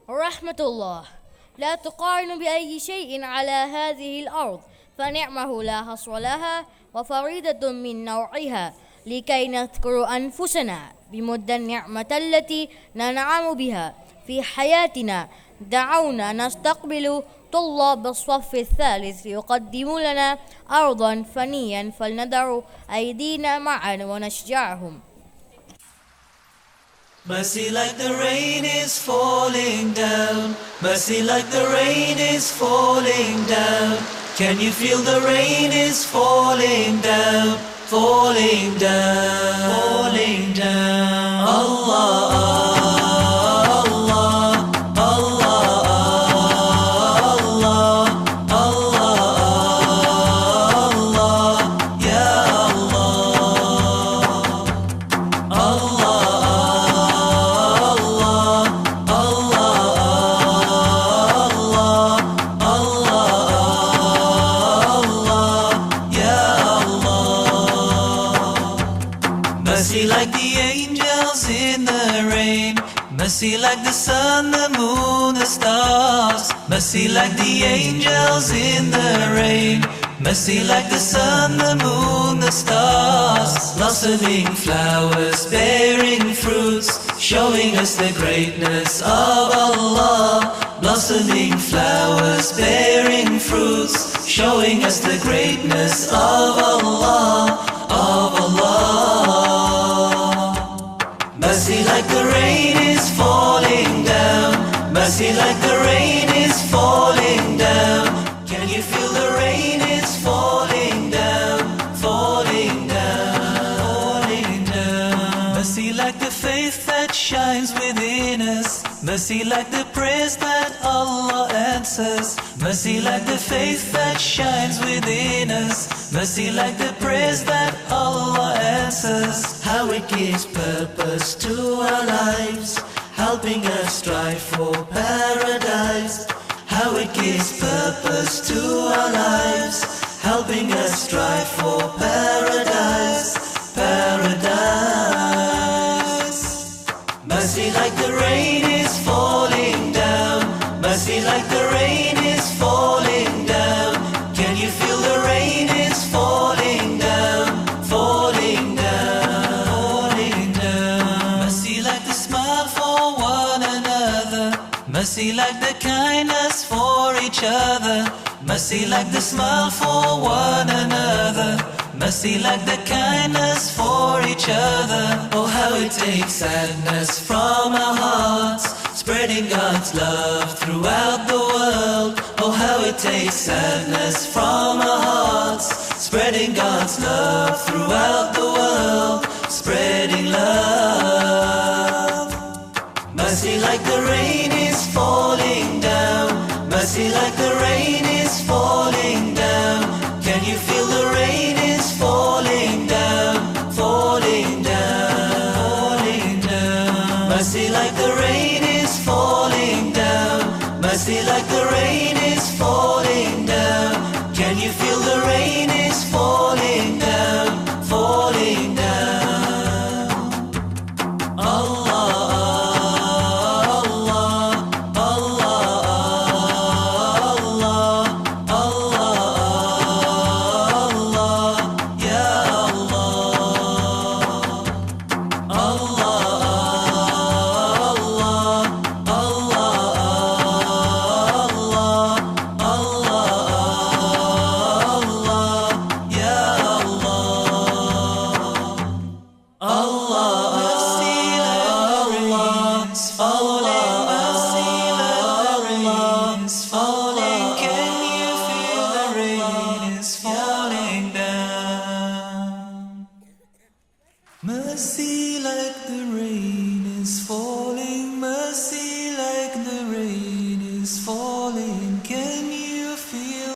ورحمة الله. لا تقارن بأي شيء على هذه الأرض، فنعمه لا حصر لها وفريدة من نوعها. لكي نذكر أنفسنا بمدى النعمة التي ننعم بها في حياتنا، دعونا نستقبل طلاب الصف الثالث يقدموا لنا أرضا فنيا، فلندع أيدينا معا ونشجعهم. Mercy like the rain is falling down. Mercy like the rain is falling down. Can you feel the rain is falling down? Falling down, falling down. Allah, Allah, Allah, Allah, Allah, Allah, Ya Allah, Allah. Mercy like the angels in the rain. Mercy like the sun, the moon, the stars. Mercy like the angels in the rain. Mercy like the sun, the moon, the stars. Blossoming flowers, bearing fruits, showing us the greatness of Allah. Blossoming flowers, bearing fruits, showing us the greatness of Allah, of Allah. Mercy like the rain is falling down. Mercy like the rain is falling down. Can you feel the rain is falling down, falling down, falling down. Mercy like the faith that shines within us. Mercy like the prayers that Allah answers. Mercy like the faith that shines within us. Mercy like the prayers that Allah answers. How it gives purpose to our lives, helping us strive for paradise. How it gives purpose to our lives, helping us strive for paradise, paradise. Mercy like the rain is falling down. Mercy like the rain is falling down. Can you feel the rain is falling down, falling down, falling down. Mercy like the smile for one another. Mercy like the kindness for each other. Mercy like the smile for one another. Mercy like the kindness for each other. Oh, how it takes sadness from our hearts, spreading God's love throughout the world. Oh, how it takes sadness from our hearts, spreading God's love throughout the world, spreading love. Mercy like the rain is falling down. Mercy like the rain is falling down. Can you feel the rain is falling down, falling down, falling down. Mercy like the rain is falling down. Mercy like the rain is falling down. Can you feel the rain is falling down, falling down. Allah, Allah, Allah, Allah, Allah, Ya Allah, Allah, Allah, Allah, Allah, Ya Allah, Allah. Mercy like the rain is falling. Can you feel the rain is falling down? Mercy like the rain is falling.